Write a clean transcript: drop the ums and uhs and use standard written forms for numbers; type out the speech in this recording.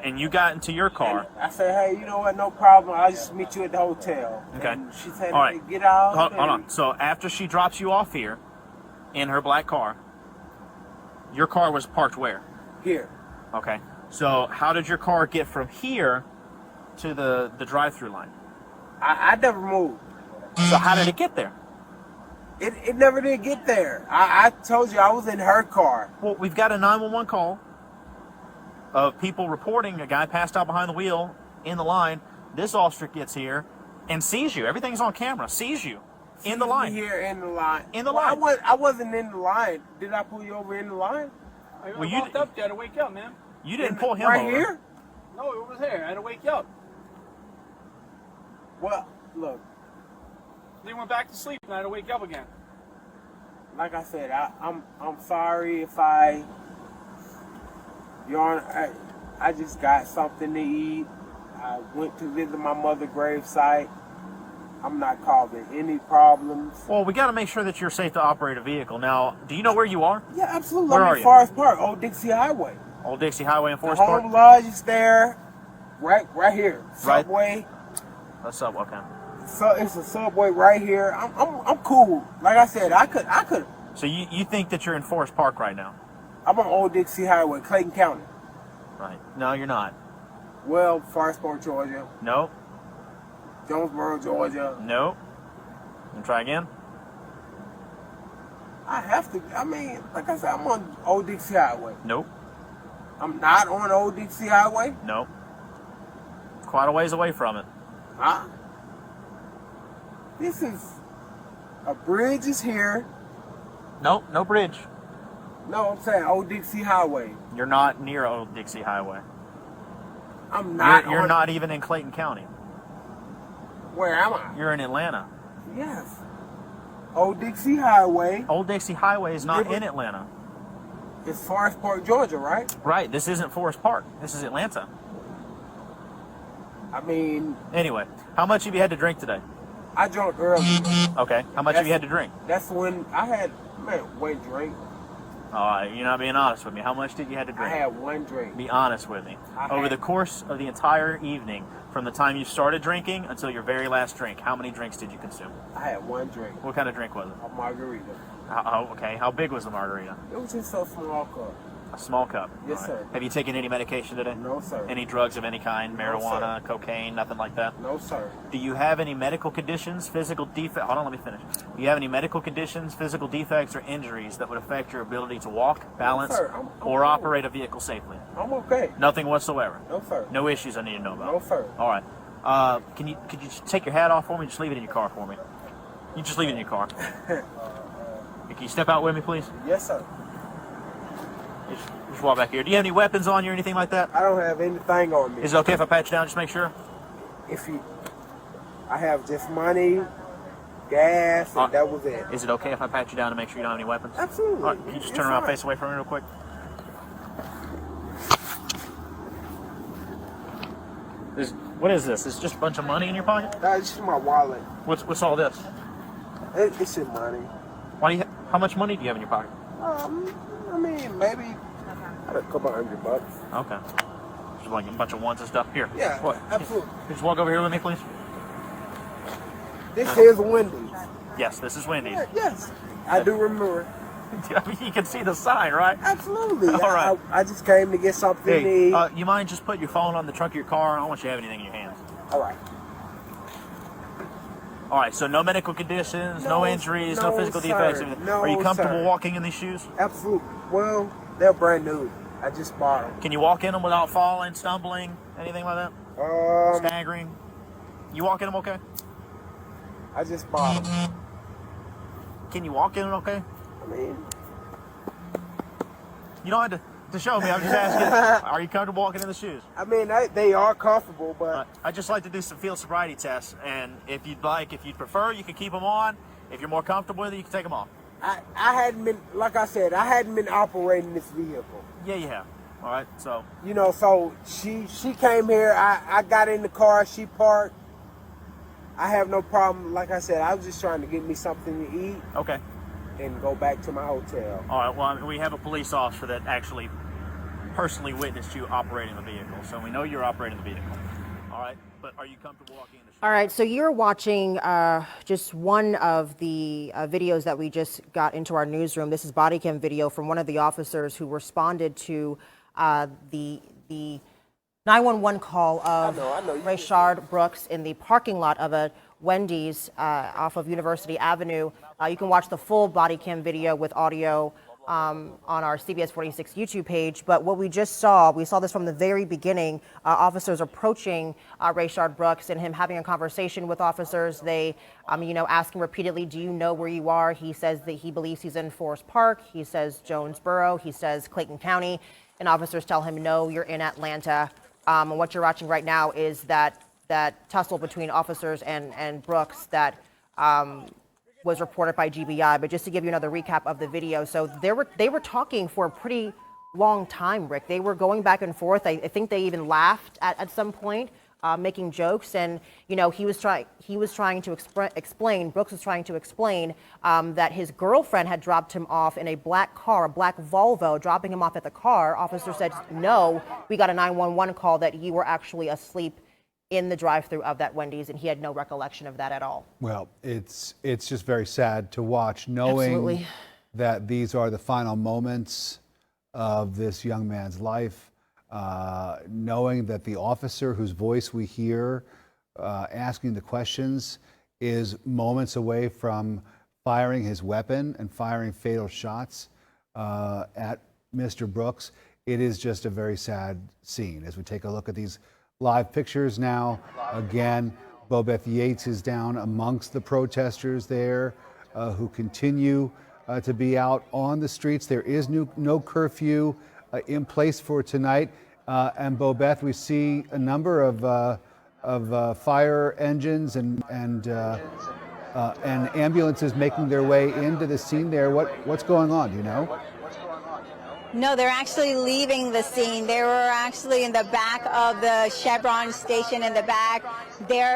And you got into your car. And I said, hey, you know what? No problem. I'll just meet you at the hotel. Okay. And she said, all right. Hey, get out. Hold on. So after she drops you off here in her black car, your car was parked where? Here. Okay. So how did your car get from here to the drive-through line? I never moved. So how did it get there? It never did get there. I told you I was in her car. Well, we've got a 911 call of people reporting a guy passed out behind the wheel in the line. This officer gets here and sees you. Everything's on camera. Sees you in the line. Here in the line. In the line. I wasn't in the line. Did I pull you over in the line? Well, you walked up there to wake you up, man. You didn't pull him right over. Here? No, it was here. I had to wake you up. Well, look. Then went back to sleep and I had to wake you up again. Like I said, I'm sorry if I just got something to eat. I went to visit my mother's gravesite. I'm not causing any problems. Well, we got to make sure that you're safe to operate a vehicle. Now, do you know where you are? Yeah, absolutely. Where I'm are in you? Forest Park, Old Dixie Highway. Old Dixie Highway in The Forest Park? Home Lodge is there, right here. Right. Subway. A Subway, okay. So it's a Subway right here. I'm cool. Like I said, I could. So you think that you're in Forest Park right now? I'm on Old Dixie Highway, Clayton County. Right. No, you're not. Well, Forest Park, Georgia. Nope. Jonesboro, Georgia. Nope. And try again. I have to. I mean, like I said, I'm on Old Dixie Highway. Nope. I'm not on Old Dixie Highway. Nope. Quite a ways away from it. Huh? This is a bridge is here. Nope, no bridge. No, I'm saying Old Dixie Highway. You're not near Old Dixie Highway. I'm not. You're not even in Clayton County. Where am I? You're in Atlanta. Yes. Old Dixie Highway. Old Dixie Highway is not in Atlanta. It's Forest Park, Georgia, right? Right. This isn't Forest Park. This is Atlanta. I mean. Anyway, how much have you had to drink today? I drank early. Okay. How much have you had to drink? That's when I had, one drink. You're not being honest with me. How much did you have to drink? I had one drink. Be honest with me. Over the course of the entire evening, from the time you started drinking until your very last drink, how many drinks did you consume? I had one drink. What kind of drink was it? A margarita. Okay. How big was the margarita? It was just a small cup. A small cup. Yes, sir. Have you taken any medication today? No, sir. Any drugs of any kind? Marijuana, sir. Cocaine, nothing like that? No, sir. Do you have any medical conditions, physical defects? Hold on, let me finish. Do you have any medical conditions, physical defects, or injuries that would affect your ability to walk, balance, I'm or cool. operate a vehicle safely? I'm okay. Nothing whatsoever? No, sir. No issues I need to know about? No, sir. All right. Could you just take your hat off for me? Just leave it in your car for me. You just leave it in your car. Can you step out with me, please? Yes, sir. Just walk back here. Do you have any weapons on you or anything like that? I don't have anything on me. Is it okay if I pat you down? Just make sure. I have just money, gas, and that was it. Is it okay if I pat you down to make sure you don't have any weapons? Absolutely. All right, can you just turn around, face away from me real quick? What is this? Is it just a bunch of money in your pocket? That's just my wallet. What's all this? It's your money. How much money do you have in your pocket? I mean, maybe a couple $100. Okay. Just like a bunch of ones and stuff. Here. Yeah, What? absolutely. Just walk over here with me, please. This is Wendy's. Yes, this is Wendy's. Yes, I do remember. You can see the sign, right? Absolutely. All right. I just came to get something to Hey, eat. you mind just putting your phone on the trunk of your car? I don't want you to have anything in your hands. All right. All right, so no medical conditions, no injuries, no physical defects. No, Are you comfortable sir. walking in these shoes? Absolutely. Well, they're brand new. I just bought them. Can you walk in them without falling, stumbling, anything like that? Staggering? You walk in them okay? I just bought them. Can you walk in them okay? I mean, you don't have to show me. I'm just asking, are you comfortable walking in the shoes? I mean, they are comfortable, but I'd just like to do some field sobriety tests, and if you'd prefer, you can keep them on. If you're more comfortable with it, you can take them off. I hadn't been, like I said, I hadn't been operating this vehicle. Yeah, you have. All right, so. So she came here, I got in the car, she parked. I have no problem. Like I said, I was just trying to get me something to eat. Okay. And go back to my hotel. All right, well, we have a police officer that actually personally witnessed you operating the vehicle, so we know you're operating the vehicle. All right, but are you comfortable walking in the street? All right, so you're watching just one of the videos that we just got into our newsroom. This is body cam video from one of the officers who responded to the 911 call of RAYSHARD Brooks in the parking lot of a Wendy's off of University Avenue. You can watch the full body cam video with audio on our CBS 46 YouTube page. But what we saw this from the very beginning, officers approaching RAYSHARD Brooks and him having a conversation with officers. They, ask him repeatedly, do you know where you are? He says that he believes he's in Forest Park. He says Jonesboro. He says Clayton County. And officers tell him, no, you're in Atlanta. And what you're watching right now is that tussle between officers and Brooks that was reported by GBI. But just to give you another recap of the video, so they were talking for a pretty long time, Rick. They were going back and forth. I think they even laughed at some point, making jokes. And he was trying to explain. Brooks was trying to explain that his girlfriend had dropped him off in a black car, a black Volvo, dropping him off at the car. Officer said, no, we got a 911 call that you were actually asleep in the drive-thru of that Wendy's, and he had no recollection of that at all. Well, it's just very sad to watch, knowing Absolutely. that these are the final moments of this young man's life, knowing that the officer whose voice we hear asking the questions is moments away from firing his weapon and firing fatal shots at Mr. Brooks. It is just a very sad scene as we take a look at these live pictures now. Again, Bobeth Yates is down amongst the protesters there who continue to be out on the streets. There is no curfew in place for tonight. And Bobeth, we see a number of fire engines and ambulances making their way into the scene there. What's going on? Do you know? No, they're actually leaving the scene. They were actually in the back of the Chevron station in the back. They're